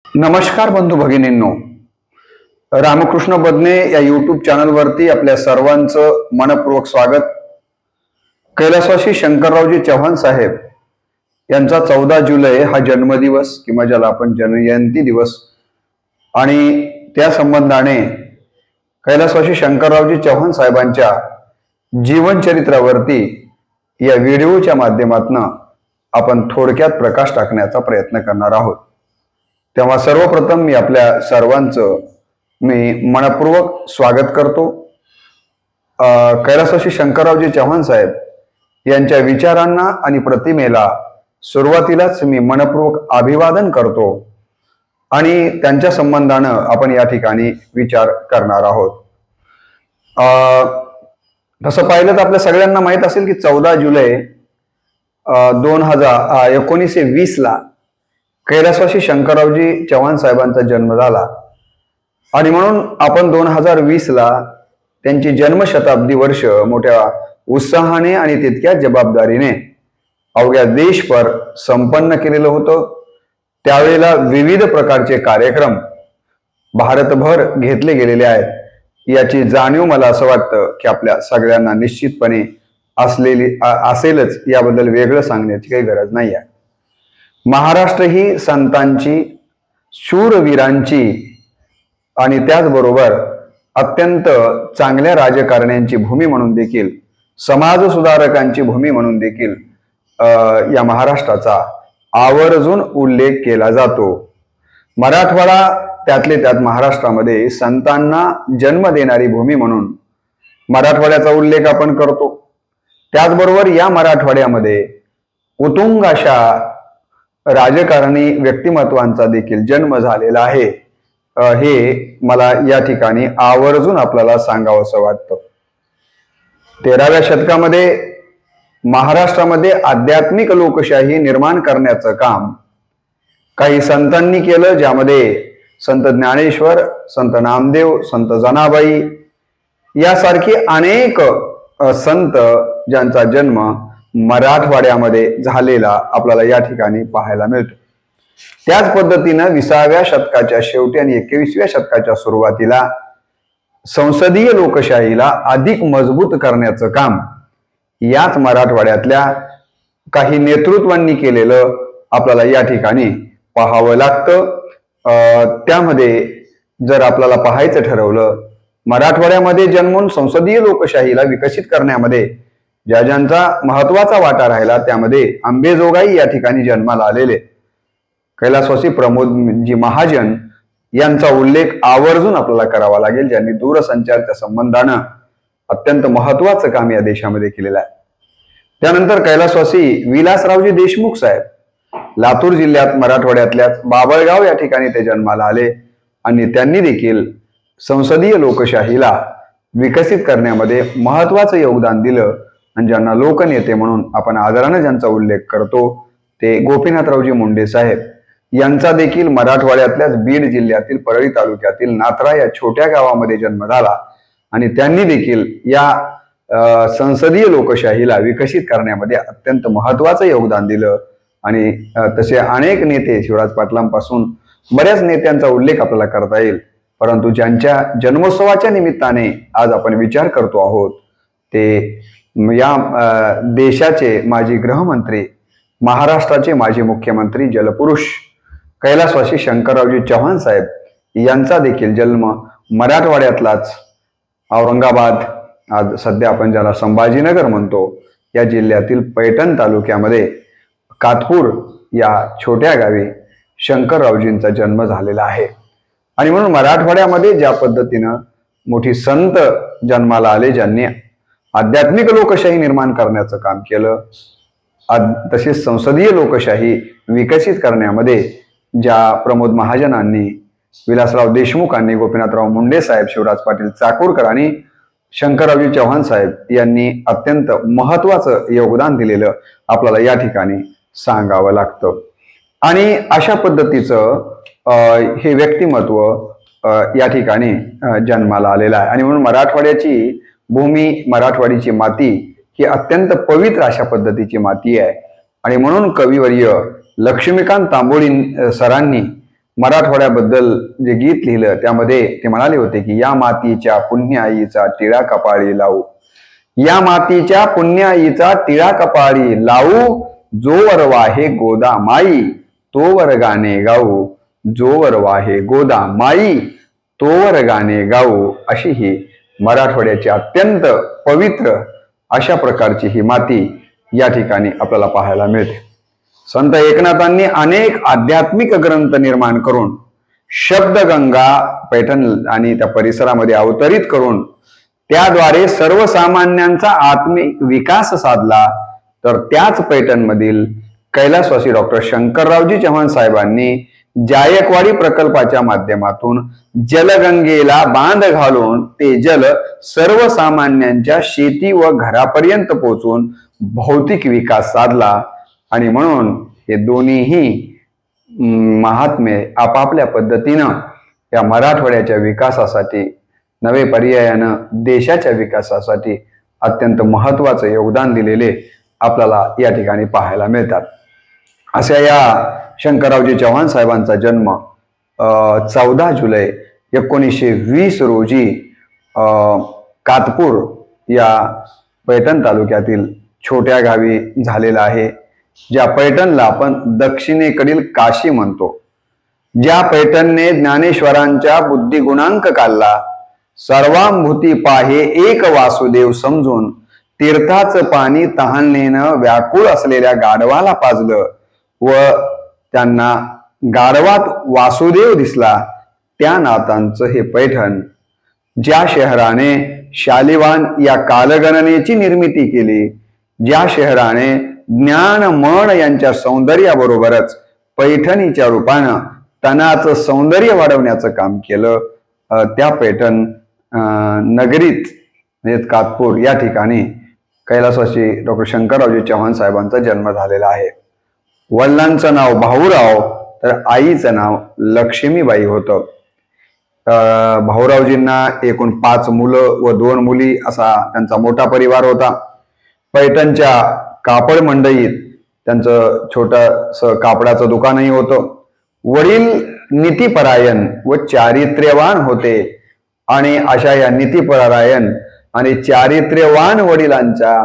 नमस्कार बंधू भगिनींनो, रामकृष्ण बदने या यूट्यूब चॅनलवरती आपल्या सर्वांचं मनपूर्वक स्वागत। कैलासवासी शंकररावजी चव्हाण साहेब यांचा 14 जुलै हा जन्मदिवस किंवा ज्याला आपण जयंती दिवस आणि त्या संबंधाने कैलासवासी शंकररावजी चव्हाण साहेबांच्या जीवनचरित्रावरती या व्हिडिओच्या माध्यमातून आपण थोडक्यात प्रकाश टाकण्याचा प्रयत्न करणार आहोत। तेव्हा सर्वप्रथम मी आपल्या सर्वांचं मनपूर्वक स्वागत करतो। कैलासवासी शंकररावजी चव्हाण साहेब यांच्या विचारांना आणि प्रतिमेला सुरुवातीलाच मी मनपूर्वक अभिवादन करतो आणि त्यांच्या संबंधानं आपण या ठिकाणी विचार करणार आहोत। तसं पाहिलं तर आपल्या सगळ्यांना माहित असेल की 14 जुलै 1920 ला कैलासवासी शंकररावजी चव्हाण साहेबांचा जन्म झाला आणि म्हणून आपण 2020 ला त्यांची जन्मशताब्दी वर्ष मोठ्या उत्साहाने आणि तितक्या जबाबदारीने अवघ्या देशभर संपन्न केलेलं होतं। त्यावेळेला विविध प्रकारचे कार्यक्रम भारतभर घेतले गेलेले आहेत। याची जाणीव मला असं वाटतं की आपल्या सगळ्यांना निश्चितपणे असेलच, याबद्दल वेगळं सांगण्याची काही गरज नाही आहे। महाराष्ट्र ही संतांची, शूरवीरांची आणि त्याचबरोबर अत्यंत चांगल्या राजकारण्यांची भूमी म्हणून देखील, समाज सुधारकांची भूमी म्हणून देखील या महाराष्ट्राचा आवर्जून उल्लेख केला जातो। मराठवाडा त्यातले त्यात महाराष्ट्रामध्ये संतांना जन्म देणारी भूमी म्हणून मराठवाड्याचा उल्लेख आपण करतो। त्याचबरोबर या मराठवाड्यामध्ये उत्तुंग अशा राजकारणी व्यक्तिमत्वांचा देखील जन्म झालेला आहे, हे मला या ठिकाणी आवर्जून आपल्याला सांगावंसं वाटतं। 13व्या शतकामध्ये महाराष्ट्रामध्ये आध्यात्मिक लोकशाही निर्माण करण्याचं काम काही संतांनी केलं, ज्यामध्ये संत ज्ञानेश्वर, संत नामदेव, संत जनाबाई यासारखे अनेक संत ज्यांचा जन्म मराठवाड्यामध्ये झालेला आपल्याला या ठिकाणी पाहायला मिळतो। त्याच पद्धतीनं 20व्या शतकाच्या शेवटी आणि 21व्या शतकाच्या सुरुवातीला संसदीय लोकशाहीला अधिक मजबूत करण्याचं काम याच मराठवाड्यातल्या काही नेतृत्वांनी केलेलं आपल्याला या ठिकाणी पाहावं लागतं। त्यामध्ये जर आपल्याला पाहायचं ठरवलं, मराठवाड्यामध्ये जन्मून संसदीय लोकशाहीला विकसित करण्यामध्ये ज्यांचा महत्वाचा वाटा राहिला, त्यामध्ये अंबेजोगाई या ठिकाणी जन्माला आलेले कैलासवासी प्रमोदजी महाजन यांचा उल्लेख आवर्जून आपल्याला करावा लागेल, ज्यांनी दूरसंचारच्या संबंधानं अत्यंत महत्वाचं काम या देशामध्ये केलेलं आहे। त्यानंतर कैलासवासी विलासरावजी देशमुख साहेब लातूर जिल्ह्यात मराठवाड्यातल्या बाबळगाव या ठिकाणी ते जन्माला आले आणि त्यांनी देखील संसदीय लोकशाहीला विकसित करण्यामध्ये महत्वाचं योगदान दिलं आणि ज्यांना लोकनेते म्हणून आपण आदराने ज्यांचा उल्लेख करतो ते गोपीनाथरावजी मुंडे साहेब यांचा देखील मराठवाड्यातल्याच बीड जिल्ह्यातील परळी तालुक्यातील नाथरा या छोट्या गावामध्ये जन्म झाला आणि त्यांनी देखील या संसदीय लोकशाहीला विकसित करण्यामध्ये अत्यंत महत्वाचं योगदान दिलं आणि तसे अनेक नेते, शिवराज पाटलांपासून बऱ्याच नेत्यांचा उल्लेख आपल्याला करता येईल, परंतु ज्यांच्या जन्मोत्सवाच्या निमित्ताने आज आपण विचार करतो आहोत ते या देशाचे माजी गृहमंत्री, महाराष्ट्राचे माजी मुख्यमंत्री, जलपुरुष कैलासवासी शंकररावजी चव्हाण साहेब यांचा देखील जन्म मराठवाड्यातलाच औरंगाबाद, आज सध्या आपण ज्याला संभाजीनगर म्हणतो, या जिल्ह्यातील पैठण तालुक्यामध्ये कातपूर या छोट्या गावी शंकररावजींचा जन्म झालेला आहे। आणि म्हणून मराठवाड्यामध्ये ज्या पद्धतीनं मोठी संत जन्माला आले, ज्यांनी आध्यात्मिक लोकशाही निर्माण करण्याचं काम केलं, तसेच संसदीय लोकशाही विकसित करण्यामध्ये ज्या प्रमोद महाजनांनी, विलासराव देशमुखांनी, गोपीनाथराव मुंडे साहेब, शिवराज पाटील चाकूरकर आणि शंकररावजी चव्हाण साहेब यांनी अत्यंत महत्वाचं योगदान दिलेलं आपल्याला या ठिकाणी सांगावं लागतं। आणि अशा पद्धतीचं हे व्यक्तिमत्व या ठिकाणी जन्माला आलेलं आहे आणि म्हणून मराठवाड्याची भूमी, मराठवाडीची माती ही अत्यंत पवित्र अशा पद्धतीची माती आहे आणि म्हणून कविवर्य लक्ष्मीकांत तांबोळी सरांनी मराठवाड्याबद्दल जे गीत लिहिलं त्यामध्ये ते म्हणाले होते की या मातीच्या पुण्य आईचा टिळा कपाळी लावू, या मातीच्या पुण्य आईचा टिळा कपाळी लावू, जोवर वाहे गोदा माई तोवर गाणे गाऊ, जोवर वाहे गोदा माई तोवर गाणे गाऊ, अशी ही मराठवाड्याची अत्यंत पवित्र अशा प्रकारची ही माती या ठिकाणी आपल्याला पाहायला मिळते. संत एकनाथांनी अनेक आध्यात्मिक ग्रंथ निर्माण करून शब्दगंगा पैठण आणि त्या परिसरामध्ये अवतरित करून त्याद्वारे सर्वसामान्यांचा आत्मिक विकास साधला. तर त्याच पैठणमधील कैलासवासी डॉक्टर शंकररावजी चव्हाण साहेबांनी जायकवाडी प्रकल्पाच्या माध्यमातून जलगंगेला बांध घालून ते जल सर्वसामान्यांच्या शेती व घरापर्यंत पोहोचून भौतिक विकास साधला. आणि म्हणून हे दोन्हीही महात्मे आपापल्या पद्धतीनं या मराठवाड्याच्या विकासासाठी नवे पर्यायानं देशाच्या विकासासाठी अत्यंत महत्वाचं योगदान दिलेले आपल्याला या ठिकाणी पाहायला मिळतात. अशा या शंकररावजी चव्हाण साहेबांचा जन्म 14 जुलै 1920 रोजी कातपूर या पैठण तालुक्यातील छोट्या गावी झालेला आहे, ज्या पैठणला आपण दक्षिणेकडील काशी म्हणतो. ज्या पैठणने ज्ञानेश्वरांच्या बुद्धिगुणांक काढला, सर्वांभूती पाहे एक वासुदेव समजून तीर्थाचं पाणी तहानेनं व्याकुळ असलेल्या गाढवाला पाजलं व त्यांना गाढवात वासुदेव दिसला, त्या नाथांचं हे पैठण. ज्या शहराने शालिवान या कालगणनेची निर्मिती केली, ज्या शहराने ज्ञान मन यांच्या सौंदर्याबरोबरच पैठणीच्या रूपानं तनाचं सौंदर्य वाढवण्याचं काम केलं, त्या पैठण नगरीत म्हणजे कातपूर या ठिकाणी कैलासवासी डॉक्टर शंकररावजी चव्हाण साहेबांचा जन्म झालेला आहे. वडिलांचं नाव भाऊराव तर आईचं नाव लक्ष्मीबाई होतं. भाऊरावजींना एकूण 5 मुलं व 2 मुली असा त्यांचा मोठा परिवार होता. पैठणच्या कापड मंडईत त्यांचं छोटंसं कापडाचं दुकानही होतं. वडील नीतिपरायण व चारित्र्यवान होते आणि अशा या नीतिपरायण आणि चारित्र्यवान वडिलांच्या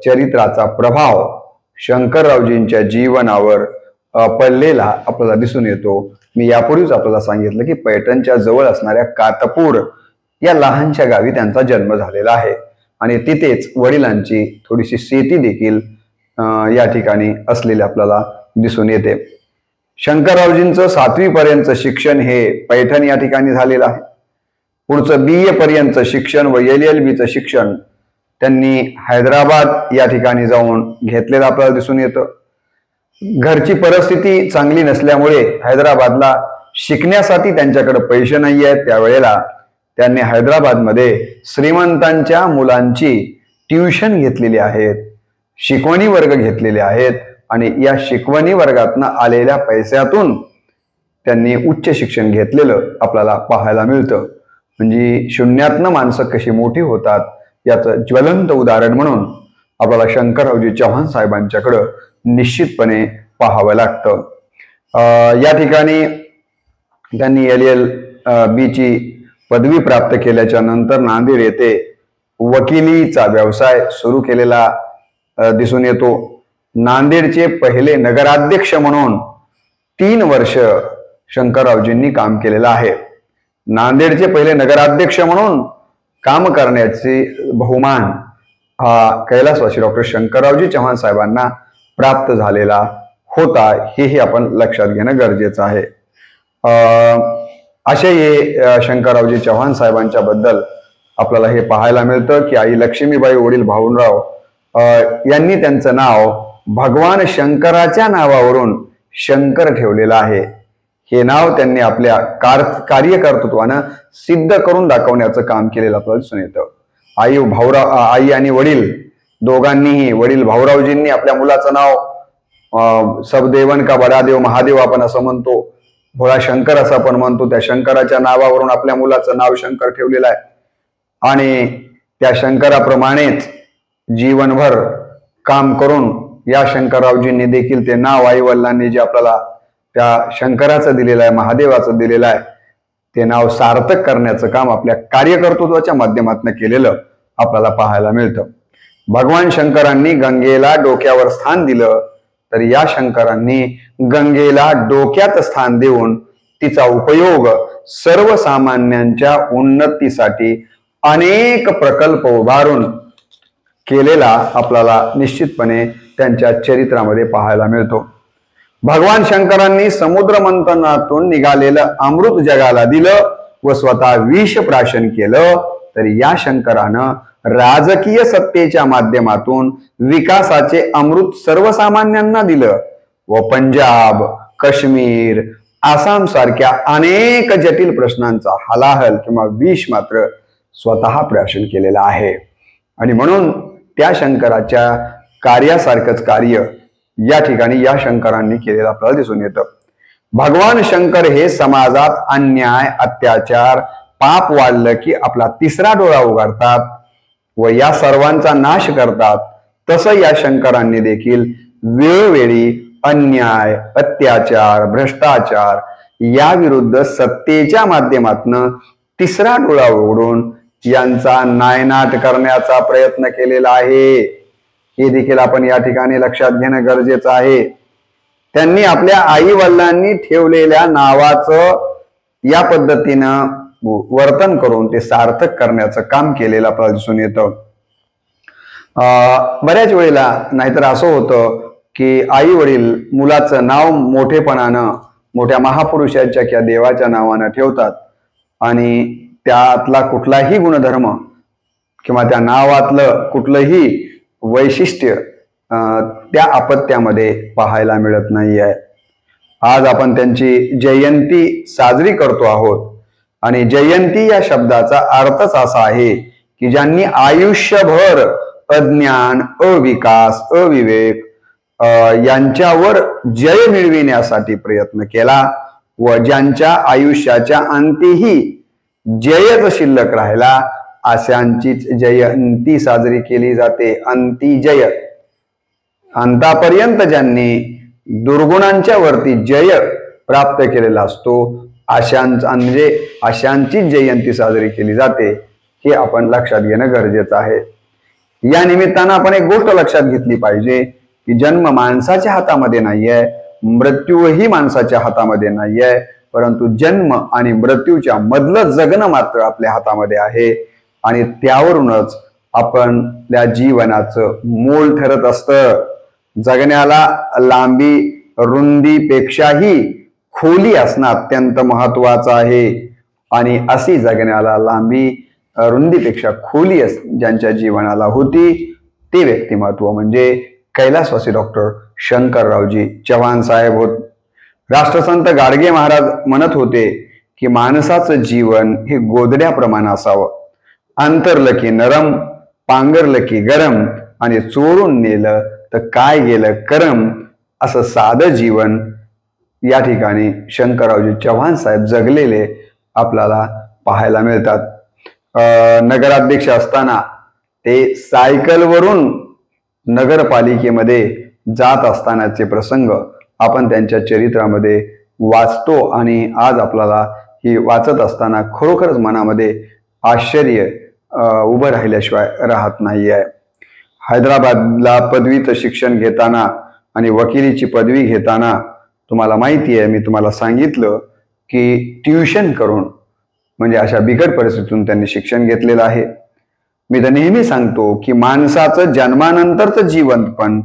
चरित्राचा प्रभाव शंकररावजींच्या जीवनावर पडलेला आपल्याला दिसून येतो. मी यापूर्वीच आपल्याला सांगितलं की पैठणच्या जवळ असणाऱ्या कातपूर या लहानशा गावी त्यांचा जन्म झालेला आहे आणि तिथेच वडिलांची थोडीशी शेती देखील या ठिकाणी असलेले आपल्याला दिसून येते. शंकररावजींचं 7वी पर्यंतचं शिक्षण हे पैठण या ठिकाणी झालेलं आहे. पुढचं BA पर्यंतचं शिक्षण व LLBचं शिक्षण त्यांनी हैदराबाद या ठिकाणी जाऊन घेतलेलं आपल्याला दिसून येतं. घरची परिस्थिती चांगली नसल्यामुळे हैदराबादला शिकण्यासाठी त्यांच्याकडे पैसे नाही आहेत. त्यावेळेला त्यांनी हैदराबादमध्ये श्रीमंतांच्या मुलांची ट्युशन घेतलेली आहेत, शिकवणी वर्ग घेतलेले आहेत आणि या शिकवणी वर्गातून आलेल्या पैशातून त्यांनी उच्च शिक्षण घेतलेलं आपल्याला पाहायला मिळतं. म्हणजे शून्यातनं माणसं कशी मोठी होतात याचं ज्वलंत उदाहरण म्हणून आपल्याला शंकररावजी चव्हाण साहेबांच्याकडं निश्चितपणे पाहावं लागतं. या ठिकाणी त्यांनी LLB पदवी प्राप्त केल्याच्या नंतर नांदेड येथे वकिलीचा व्यवसाय सुरू केलेला दिसून येतो. नांदेडचे पहिले नगराध्यक्ष म्हणून 3 वर्ष शंकररावजींनी काम केलेलं आहे. नांदेडचे पहिले नगराध्यक्ष म्हणून काम करण्याचे बहुमान हा कैलासवासी डॉक्टर शंकररावजी चव्हाण साहेबांना प्राप्त झालेला होता, हेही आपण लक्षात घेणं गरजेचं आहे. असे हे शंकररावजी चव्हाण साहेबांच्या बद्दल आपल्याला हे पाहायला मिळतं की आई लक्ष्मीबाई वडील भाऊराव यांनी त्यांचं नाव भगवान शंकराच्या नावावरून शंकर ठेवलेलं आहे. हे नाव त्यांनी आपल्या कार्यकर्तृत्वानं सिद्ध करून दाखवण्याचं काम केलेलं आपल्याला दिसून येतं. आई आणि वडील दोघांनीही, वडील भाऊरावजींनी आपल्या मुलाचं नाव सबदेवन का बडादेव महादेव आपण असं म्हणतो, भोळा शंकर असं आपण म्हणतो, त्या शंकराच्या नावावरून आपल्या मुलाचं नाव शंकर ठेवलेलं आहे. आणि त्या शंकराप्रमाणेच जीवनभर काम करून या शंकररावजींनी देखील ते नाव आई वडिलांनी जे आपल्याला त्या शंकराचं दिलेलं आहे, महादेवाचं दिलेलं आहे, ते नाव सार्थक करण्याचं काम आपल्या कार्यकर्तृत्वाच्या माध्यमातून केलेलं आपल्याला पाहायला मिळतं. भगवान शंकरांनी गंगेला डोक्यावर स्थान दिलं, तर या शंकरांनी गंगेला डोक्यात स्थान देऊन तिचा उपयोग सर्वसामान्यांच्या उन्नतीसाठी अनेक प्रकल्प उभारून केलेला आपल्याला निश्चितपणे त्यांच्या चरित्रामध्ये पाहायला मिळतो. भगवान शंकरांनी समुद्र मंथनातून निघालेलं अमृत जगाला दिलं व स्वतः विष प्राशन केलं, तर या शंकरानं राजकीय सत्तेच्या माध्यमातून विकासाचे अमृत सर्वसामान्यांना दिलं व पंजाब, काश्मीर, आसाम सारख्या अनेक जटिल प्रश्नांचा हलाहल किंवा विष मात्र स्वतः प्राशन केलेलं आहे. आणि म्हणून त्या शंकराच्या कार्यासारखंच कार्य या ठिकाणी या शंकरांनी केलेलं आपल्याला दिसून येतं. भगवान शंकर हे समाजात अन्याय, अत्याचार, पाप वाढलं की आपला तिसरा डोळा उघडतात व या सर्वांचा नाश करतात. तसं या शंकरांनी देखील वेळोवेळी अन्याय, अत्याचार, भ्रष्टाचार या विरुद्ध सत्तेच्या माध्यमातून तिसरा डोळा उघडून यांचा नायनाट करण्याचा प्रयत्न केलेला आहे. हे देखील आपण या ठिकाणी लक्षात घेणं गरजेचं आहे. त्यांनी आपल्या आई वडिलांनी ठेवलेल्या नावाचं या पद्धतीनं वर्तन करून ते सार्थक करण्याचं काम केलेलं आपल्याला दिसून येतं. बऱ्याच वेळेला नाहीतर असं होतं की आई वडील मुलाचं नाव मोठेपणानं मोठ्या महापुरुषाच्या किंवा देवाच्या नावानं ठेवतात आणि त्यातला कुठलाही गुणधर्म किंवा त्या नावातलं कुठलंही वैशिष्ट्य त्या अपत्यामध्ये पाहायला मिळत नाही आहे. आज आपण त्यांची जयंती साजरी करतो आहोत आणि जयंती या शब्दाचा अर्थच असा आहे की ज्यांनी आयुष्यभर अज्ञान, अविकास, अविवेक यांच्यावर जय मिळविण्यासाठी प्रयत्न केला व ज्यांच्या आयुष्याच्या अंतीही जयच शिल्लक राहिला, अशांचीच जयंती साजरी केली जाते. अंतिजय, अंतापर्यंत ज्यांनी दुर्गुणांच्या वरती जय प्राप्त केलेला असतो अशांचीच जयंती साजरी केली जाते. हे आपण लक्षात घेणं गरजेचं आहे. या निमित्तानं आपण एक गोष्ट लक्षात घेतली पाहिजे की जन्म माणसाच्या हातामध्ये नाहीये, मृत्यूही माणसाच्या हातामध्ये नाहीये, परंतु जन्म आणि मृत्यूच्या मधलं जगणं मात्र आपल्या हातामध्ये आहे आणि त्यावरूनच आपल्या जीवनाचं मोल ठरत असतं. जगण्याला लांबी रुंदीपेक्षाही खोली असणं अत्यंत महत्वाचं आहे आणि अशी जगण्याला लांबी रुंदीपेक्षा खोली ज्यांच्या जीवनाला होती ते व्यक्तिमत्व म्हणजे कैलासवासी डॉक्टर शंकररावजी चव्हाण साहेब होत. राष्ट्रसंत गाडगे महाराज म्हणत होते की माणसाचं जीवन हे गोदड्याप्रमाणे असावं. अंतरलं की नरम, पांघरलं की गरम आणि चोरून नेलं तर काय गेलं करम, असं साधं जीवन या ठिकाणी शंकररावजी चव्हाण साहेब जगलेले आपल्याला पाहायला मिळतात. नगराध्यक्ष असताना ते सायकलवरून नगरपालिकेमध्ये जात असतानाचे प्रसंग आपण त्यांच्या चरित्रामध्ये वाचतो आणि आज आपल्याला ही वाचत असताना खरोखरच मनामध्ये आश्चर्य उभं राहिल्याशिवाय राहत नाही आहे. हैदराबादला पदवीचं शिक्षण घेताना आणि वकिलीची पदवी घेताना तुम्हाला माहिती आहे, मी तुम्हाला सांगितलं की ट्युशन करून म्हणजे अशा बिकट परिस्थितीतून त्यांनी शिक्षण घेतलेलं आहे. मी तर नेहमी सांगतो की माणसाचं जन्मानंतरचं जीवनपण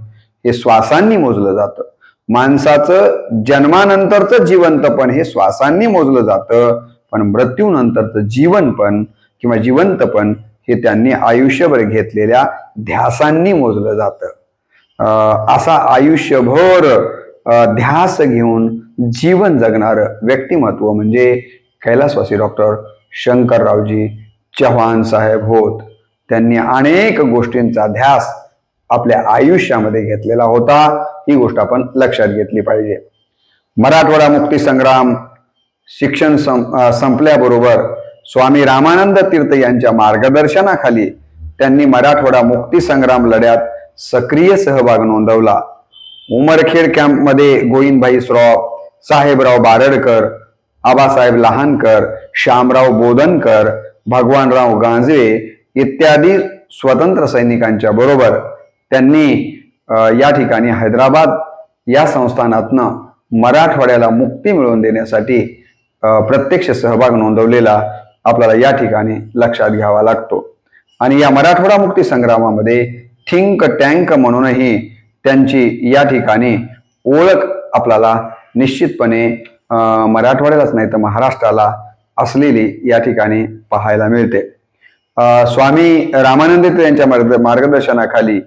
हे श्वासांनी मोजलं जातं. माणसाचं जन्मानंतरचं जिवंतपण हे श्वासांनी मोजलं जातं, पण मृत्यूनंतरचं जीवनपण किंवा जिवंतपण हे त्यांनी आयुष्यभर घेतलेल्या ध्यासांनी मोजलं जातं. असा आयुष्यभर ध्यास घेऊन जीवन जगणारं व्यक्तिमत्व म्हणजे कैलासवासी डॉक्टर शंकररावजी चव्हाण साहेब होत. त्यांनी अनेक गोष्टींचा ध्यास आपल्या आयुष्यामध्ये घेतलेला होता. ही गोष्ट आपण लक्षात घेतली पाहिजे. मराठवाडा मुक्ती संग्राम शिक्षण संपल्याबरोबर स्वामी रामानंद तीर्थ यांच्या मार्गदर्शनाखाली त्यांनी मराठवाडा मुक्ती संग्राम लढ्यात सक्रिय सहभाग नोंदवला. उमरखेड कॅम्पमध्ये गोविंदभाई श्रॉफ, साहेबराव बारडकर, आबासाहेब लहानकर, श्यामराव बोधनकर, भगवानराव गांजवे इत्यादी स्वतंत्र सैनिकांच्या बरोबर त्यांनी या ठिकाणी हैदराबाद या संस्थानातनं मराठवाड्याला मुक्ती मिळवून देण्यासाठी प्रत्यक्ष सहभाग नोंदवलेला आपल्याला या ठिकाणी लक्षात घ्यावा लागतो। आणि या मराठवाडा मुक्ती संग्रामामध्ये थिंक टँक म्हणूनही त्यांची या ठिकाणी ओळख आपल्याला निश्चितपणे मराठवाड्यालाच नाही तर महाराष्ट्राला असलेली या ठिकाणी पाहायला मिळते। स्वामी रामानंद तीर्थ यांच्या मार्गदर्शनाखाली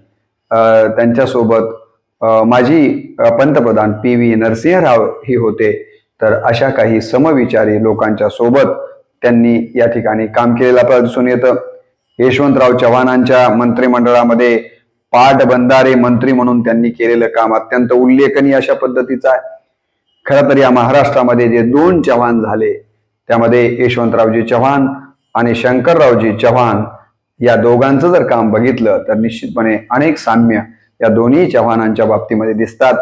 त्यांच्यासोबत माजी पंतप्रधान PV नरसिंहराव ही होते। तर अशा काही समविचारी लोकांच्या सोबत त्यांनी या ठिकाणी काम केलेलं आपल्याला दिसून येतं। यशवंतराव चव्हाणांच्या मंत्रिमंडळामध्ये पाटबंधारे मंत्री म्हणून त्यांनी केलेलं काम अत्यंत उल्लेखनीय अशा पद्धतीचं आहे। खरं तर या महाराष्ट्रामध्ये जे 2 चव्हाण झाले त्यामध्ये यशवंतरावजी चव्हाण आणि शंकररावजी चव्हाण या दोघांचं जर काम बघितलं तर निश्चितपणे अनेक साम्य या दोन्ही चव्हाणांच्या बाबतीमध्ये दिसतात।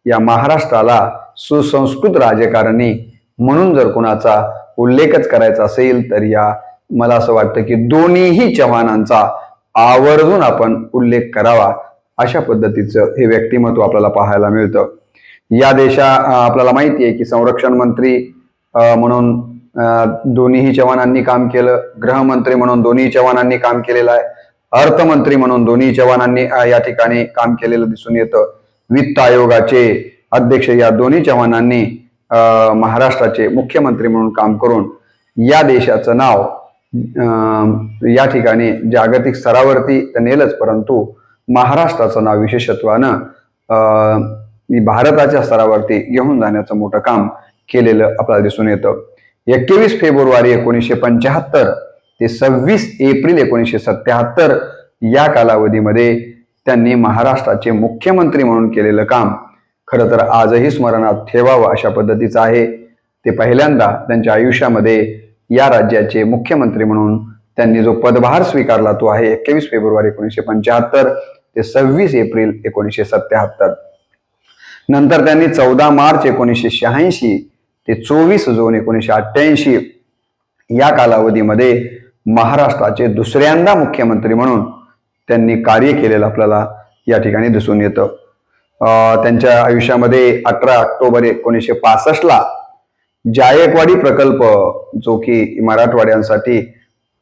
या महाराष्ट्राला सुसंस्कृत राजकारणी म्हणून जर कोणाचा उल्लेखच करायचा असेल तर या मला असं वाटतं की दोन्हीही चव्हाणांचा आवर्जून आपण उल्लेख करावा अशा पद्धतीचं हे व्यक्तिमत्व आपल्याला पाहायला मिळतं। या आपल्याला माहिती आहे की संरक्षण मंत्री म्हणून दोन्हीही चव्हाणांनी काम केलं, गृहमंत्री म्हणून दोन्ही चव्हाणांनी काम केलेलं आहे, अर्थमंत्री म्हणून दोन्ही चव्हाणांनी या ठिकाणी काम केलेलं दिसून येतं। वित्त आयोगाचे अध्यक्ष या दोन्ही चव्हाणांनी महाराष्ट्राचे मुख्यमंत्री म्हणून काम करून या देशाचं नाव या ठिकाणी जागतिक स्तरावरती तर नेलंच, परंतु महाराष्ट्राचं नाव विशेषत्वानं भारताच्या स्तरावरती घेऊन जाण्याचं मोठं काम केलेलं आपल्याला दिसून येतं। 21 फेब्रुवारी 1975 ते 26 एप्रिल 1977 या कालावधीमध्ये त्यांनी महाराष्ट्राचे मुख्यमंत्री म्हणून केलेलं काम खरं तर आजही स्मरणात ठेवावं अशा पद्धतीचं आहे। ते पहिल्यांदा त्यांच्या आयुष्यामध्ये या राज्याचे मुख्यमंत्री म्हणून त्यांनी जो पदभार स्वीकारला तो आहे 21 फेब्रुवारी 1975 ते 26 एप्रिल 1977। नंतर त्यांनी 14 मार्च 1986 ते 24 जून 1988 या कालावधीमध्ये महाराष्ट्राचे दुसऱ्यांदा मुख्यमंत्री म्हणून त्यांनी कार्य केलेलं आपल्याला या ठिकाणी दिसून येतं। त्यांच्या आयुष्यामध्ये 18 ऑक्टोबर 1965 ला जायकवाडी प्रकल्प जो की मराठवाड्यांसाठी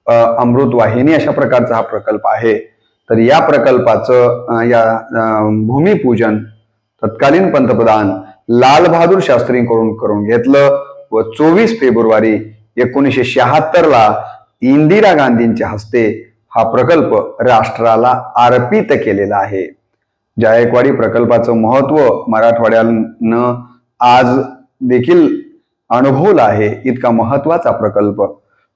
अमृत वाहिनी अशा प्रकारचा हा प्रकल्प आहे, तर या प्रकल्पाचं या भूमिपूजन तत्कालीन पंतप्रधान लाल बहादूर शास्त्रींकडून करून घेतलं व 24 फेब्रुवारी 1976 ला इंदिरा गांधींच्या हस्ते हा प्रकल्प राष्ट्राला अर्पित केलेला आहे। जायकवाडी प्रकल्पाचं महत्व मराठवाड्यानं आज देखील अनुभवलं आहे। इतका महत्वाचा प्रकल्प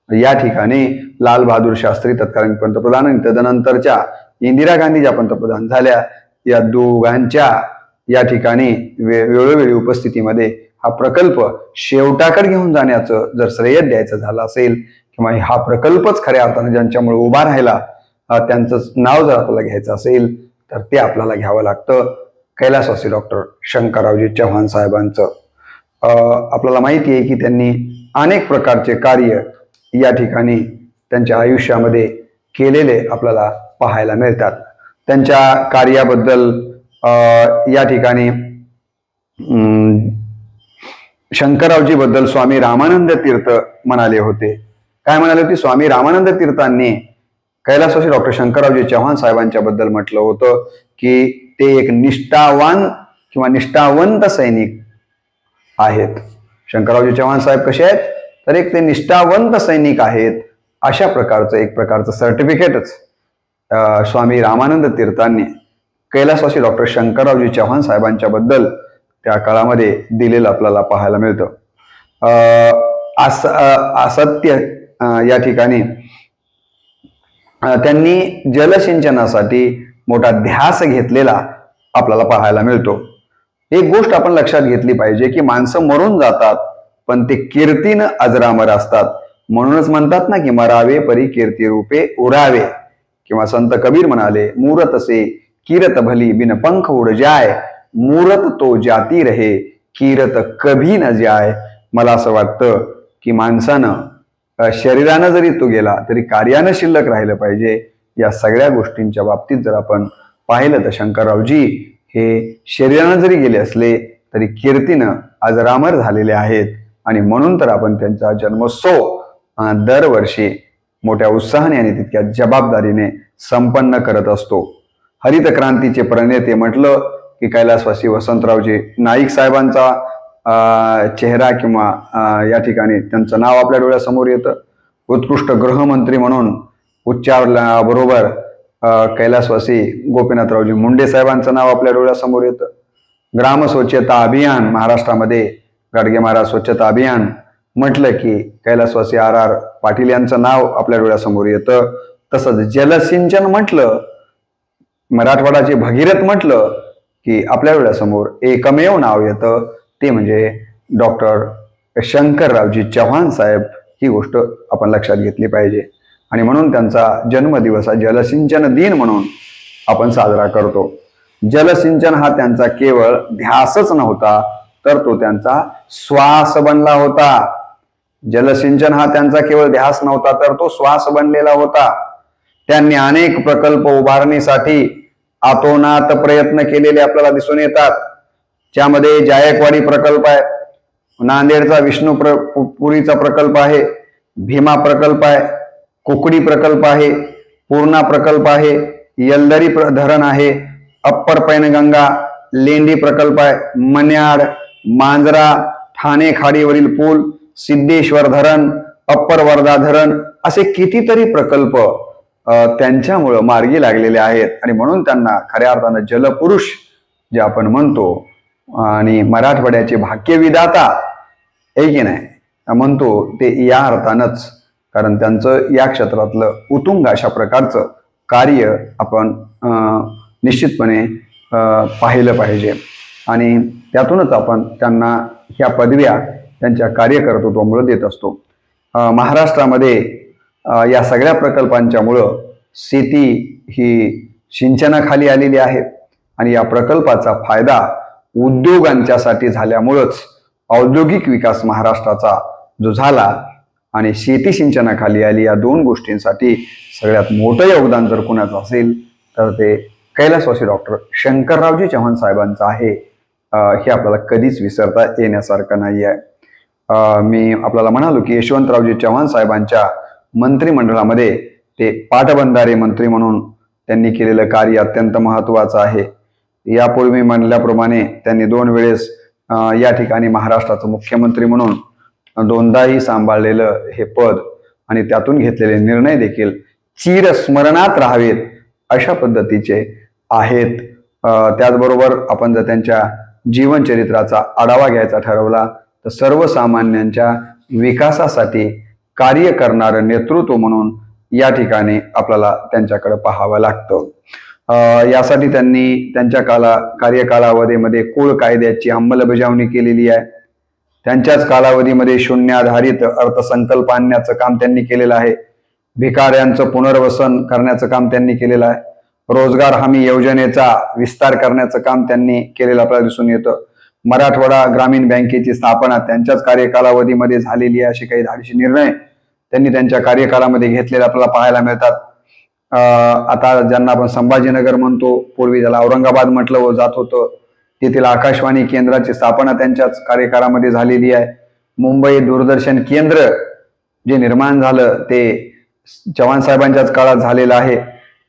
या ठिकाणी लाल बहादूर शास्त्री तत्कालीन पंतप्रधान आणि तदनंतरच्या इंदिरा गांधी ज्या पंतप्रधान झाल्या या दोघांच्या या ठिकाणी वेळोवेळी उपस्थितीमध्ये हा प्रकल्प शेवटाकडे घेऊन जाण्याचं जर श्रेय द्यायचं झालं असेल किंवा हा प्रकल्पच खऱ्या अर्थाने ज्यांच्यामुळे उभा राहिला त्यांचं नाव जर आपल्याला घ्यायचं असेल तर ते आपल्याला घ्यावं लागतं कैलासवासी डॉक्टर शंकररावजी चव्हाण साहेबांचं। आपल्याला माहिती आहे की त्यांनी अनेक प्रकारचे कार्य या ठिकाणी त्यांच्या आयुष्यामध्ये केलेले आपल्याला पाहायला मिळतात। त्यांच्या कार्याबद्दल या ठिकाणी शंकररावजी बद्दल स्वामी रामानंद तीर्थ म्हणाले होते। काय म्हणाले होते? स्वामी रामानंद तीर्थांनी कैलासवासी डॉक्टर शंकररावजी चव्हाण साहेबांच्या बद्दल म्हटलं होतं की ते एक निष्ठावान किंवा निष्ठावंत सैनिक आहेत। शंकररावजी चव्हाण साहेब कसे आहेत? तर एक ते निष्ठावंत सैनिक आहेत अशा प्रकारचं एक प्रकारचं सर्टिफिकेटच स्वामी रामानंद तीर्थांनी कैलासवासी डॉक्टर शंकररावजी चव्हाण साहेबांच्या बद्दल त्या काळामध्ये दिलेलं आपल्याला पाहायला मिळतं। असत्य या ठिकाणी त्यांनी जलसिंचनासाठी मोठा ध्यास घेतलेला आपल्याला पाहायला मिळतो। एक गोष्ट आपण लक्षात घेतली पाहिजे की माणसं मरून जातात पण ते कीर्तीनं अजरामर असतात। म्हणूनच म्हणतात ना की मरावे परी कीर्ती रूपे उरावे, किंवा संत कबीर म्हणाले मूरत से कीरत भली बिन पंख उड़ जाय, मूरत तो जाती रहे किरत कभी न जाय. मला असं वाटतं की माणसानं शरीरानं जरी तो गेला तरी कार्यानं शिल्लक राहिलं पाहिजे. या सगळ्या गोष्टींच्या बाबतीत जर आपण पाहिलं तर शंकररावजी हे शरीरानं जरी गेले असले तरी कीर्तीनं अजरामर झालेले आहेत. आणि म्हणून तर आपण त्यांचा जन्मोत्सव दरवर्षी मोठ्या उत्साहाने आणि तितक्या जबाबदारीने संपन्न करत असतो. हरित क्रांतीचे प्रणेते म्हटलं की कैलासवासी वसंतरावजी नाईक साहेबांचा चेहरा किंवा या ठिकाणी त्यांचं नाव आपल्या डोळ्यासमोर येतं. उत्कृष्ट गृहमंत्री म्हणून उच्चारल्याबरोबर कैलासवासी गोपीनाथरावजी मुंडे साहेबांचं नाव आपल्या डोळ्यासमोर येतं. ग्राम स्वच्छता अभियान महाराष्ट्रामध्ये गाडगे महाराज स्वच्छता अभियान म्हटलं की कैलासवासी R.R. पाटील यांचं नाव आपल्या डोळ्यासमोर येतं. तसंच जलसिंचन म्हटलं, मराठवाडाचे भगीरथ म्हटलं की आपल्या डोळ्यासमोर एकमेव नाव येतं, ते म्हणजे डॉक्टर शंकररावजी चव्हाण साहेब. ही गोष्ट आपण लक्षात घेतली पाहिजे. आणि म्हणून त्यांचा जन्मदिवस हा जलसिंचन दिन म्हणून आपण साजरा करतो. जलसिंचन हा त्यांचा केवळ ध्यासच नव्हता तर तो त्यांचा श्वास बनला होता. जलसिंचन हा त्यांचा केवळ ध्यास नव्हता तर तो श्वास बनलेला होता. त्यांनी अनेक प्रकल्प उभारणीसाठी आतोनात प्रयत्न केलेले आपल्याला दिसून येतात. त्यामध्ये जायकवाडी प्रकल्प आहे, नांदेडचा विष्णुपुरीचा प्रकल्प आहे, भीमा प्रकल्प आहे, कुकडी प्रकल्प आहे, पूर्णा प्रकल्प आहे, यलदरी धरण आहे, अप्पर पैनगंगा लेंडी प्रकल्प आहे, मन्याड, मांजरा, ठाणे खाडीवरील पूल, सिद्धेश्वर धरण, अप्पर वर्धा धरण असे कितीतरी प्रकल्प त्यांच्यामुळं मार्गी लागलेले आहेत. आणि म्हणून त्यांना खऱ्या अर्थानं जलपुरुष जे आपण म्हणतो आणि मराठवाड्याचे भाग्यविधाता आहे की नाही म्हणतो ते या अर्थानंच, कारण त्यांचं या क्षेत्रातलं उत्तुंग अशा प्रकारचं कार्य आपण निश्चितपणे पाहिलं पाहिजे. आणि त्यातूनच आपण त्यांना ह्या पदव्या त्यांच्या कार्यकर्तृत्वामुळे देत असतो. महाराष्ट्रामध्ये या सगळ्या प्रकल्पांच्यामुळं शेती ही सिंचनाखाली आलेली आहे आणि या प्रकल्पाचा फायदा उद्योगांच्यासाठी झाल्यामुळंच औद्योगिक विकास महाराष्ट्राचा जो झाला आणि शेती सिंचनाखाली आली, या दोन गोष्टींसाठी सगळ्यात मोठं योगदान जर कुणाचं असेल तर ते कैलासवासी डॉक्टर शंकररावजी चव्हाण साहेबांचं आहे. हे आपल्याला कधीच विसरता येण्यासारखं नाही आहे. मी आपल्याला म्हणालो की यशवंतरावजी चव्हाण साहेबांच्या मंत्रिमंडळामध्ये ते पाटबंधारे मंत्री म्हणून त्यांनी केलेलं कार्य अत्यंत महत्त्वाचं आहे. यापूर्वी म्हणल्याप्रमाणे त्यांनी 2 वेळेस या ठिकाणी महाराष्ट्राचं मुख्यमंत्री म्हणून दोनदाही सांभाळलेलं हे पद आणि त्यातून घेतलेले निर्णय देखील चिरस्मरणात राहावेत अशा पद्धतीचे आहेत. त्याचबरोबर आपण जर त्यांच्या जीवनचरित्राचा आढावा घ्यायचा ठरवला तर सर्वसामान्यांच्या विकासासाठी कार्य करणारं नेतृत्व म्हणून या ठिकाणी आपल्याला त्यांच्याकडे पाहावं लागतं. यासाठी त्यांनी त्यांच्या कार्यकालावधीमध्ये कुळ कायद्याची अंमलबजावणी केलेली आहे. त्यांच्याच कालावधीमध्ये शून्याधारित अर्थसंकल्प आणण्याचं काम त्यांनी केलेलं आहे. भिकाऱ्यांचं पुनर्वसन करण्याचं काम त्यांनी केलेलं आहे. रोजगार हमी योजनेचा विस्तार करण्याचं काम त्यांनी केलेलं आपल्याला दिसून येतं. मराठवाडा ग्रामीण बँकेची स्थापना त्यांच्याच कार्यकालावधीमध्ये झालेली आहे. असे काही धाडसी निर्णय त्यांनी त्यांच्या कार्यकालामध्ये घेतलेले आपल्याला पाहायला मिळतात. आता ज्यांना आपण संभाजीनगर म्हणतो, पूर्वी ज्याला औरंगाबाद म्हटलं जात होतं, तेथील आकाशवाणी केंद्राची स्थापना त्यांच्याच कार्यकालामध्ये झालेली आहे. मुंबई दूरदर्शन केंद्र जे निर्माण झालं ते चव्हाण साहेबांच्याच काळात झालेलं आहे.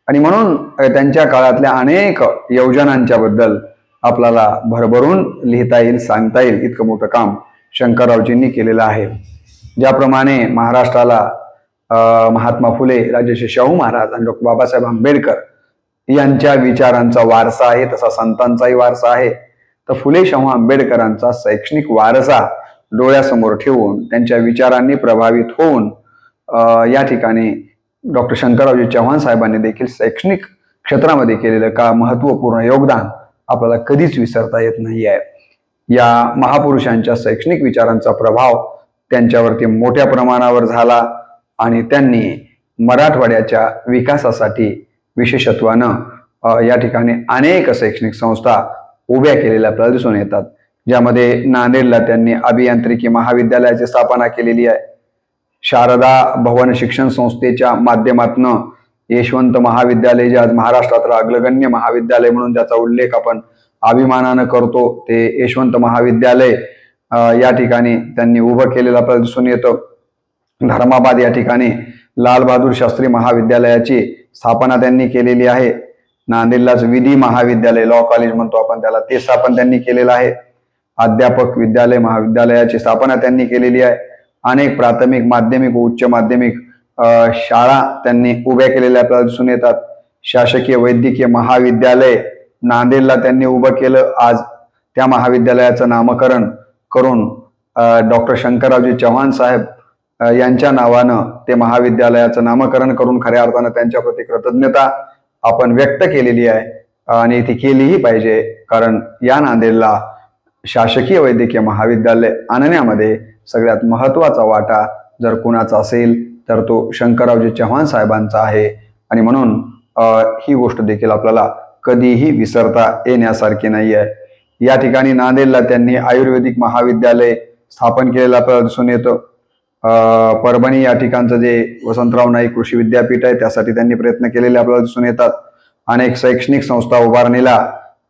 आणि म्हणून त्यांच्या काळातल्या अनेक योजनांच्या बद्दल आपल्याला भरभरून लिहिता येईल, सांगता येईल, इतकं मोठं काम शंकररावजींनी केलेलं आहे. ज्याप्रमाणे महाराष्ट्राला महात्मा फुले, राजर्षी शाहू महाराज आणि डॉक्टर बाबासाहेब आंबेडकर यांच्या विचारांचा वारसा आहे, तसा संतांचाही वारसा आहे. तर फुले शाहू आंबेडकरांचा शैक्षणिक वारसा डोळ्यासमोर ठेवून त्यांच्या विचारांनी प्रभावित होऊन या ठिकाणी डॉक्टर शंकररावजी चव्हाण साहेबांनी देखील शैक्षणिक क्षेत्रामध्ये केलेलं का महत्त्वपूर्ण योगदान आपल्याला कधीच विसरता येत नाही आहे. या महापुरुषांच्या शैक्षणिक विचारांचा प्रभाव त्यांच्यावरती मोठ्या प्रमाणावर झाला आणि त्यांनी मराठवाड्याच्या विकासासाठी विशेषत्वानं या ठिकाणी अनेक शैक्षणिक संस्था उभ्या केलेल्या आपल्याला दिसून येतात. ज्यामध्ये नांदेडला त्यांनी अभियांत्रिकी महाविद्यालयाची स्थापना केलेली आहे. शारदा भवन शिक्षण संस्थेच्या माध्यमातून यशवंत महाविद्यालय जे आज महाराष्ट्रात अग्रगण्य महाविद्यालय म्हणून ज्याचा उल्लेख आपण अभिमानानं करतो, ते यशवंत महाविद्यालय या ठिकाणी त्यांनी उभं केलेलं आपल्याला दिसून येतं. धर्माबाद या ठिकाणी लाल बहादूर शास्त्री महाविद्यालयाची स्थापना त्यांनी केलेली आहे. नांदेडलाच विधी महाविद्यालय, लॉ कॉलेज म्हणतो आपण त्याला, ते स्थापन त्यांनी केलेलं आहे. अध्यापक विद्यालय महाविद्यालयाची स्थापना त्यांनी केलेली आहे. अनेक प्राथमिक, माध्यमिक व उच्च माध्यमिक शाळा त्यांनी उभ्या केलेल्या आपल्याला दिसून येतात. शासकीय वैद्यकीय महाविद्यालय नांदेडला त्यांनी उभं केलं. आज त्या महाविद्यालयाचं नामकरण करून डॉक्टर शंकररावजी चव्हाण साहेब यांच्या नावानं ते महाविद्यालयाचं नामकरण करून खऱ्या अर्थानं त्यांच्या प्रती कृतज्ञता आपण व्यक्त केलेली आहे आणि ती केलीही पाहिजे. कारण या नांदेडला शासकीय वैद्यकीय महाविद्यालय आणण्यामध्ये सगळ्यात महत्वाचा वाटा जर कुणाचा असेल तर तो शंकररावजी चव्हाण साहेबांचा आहे. आणि म्हणून ही गोष्ट देखील आपल्याला कधीही विसरता येण्यासारखी नाही आहे. या ठिकाणी नांदेडला त्यांनी आयुर्वेदिक महाविद्यालय स्थापन केलेलं आपल्याला दिसून येतं. परभणी या ठिकाणचं जे वसंतराव नाईक कृषी विद्यापीठ आहे त्यासाठी त्यांनी प्रयत्न केलेले आपल्याला दिसून येतात. अनेक शैक्षणिक संस्था उभारणीला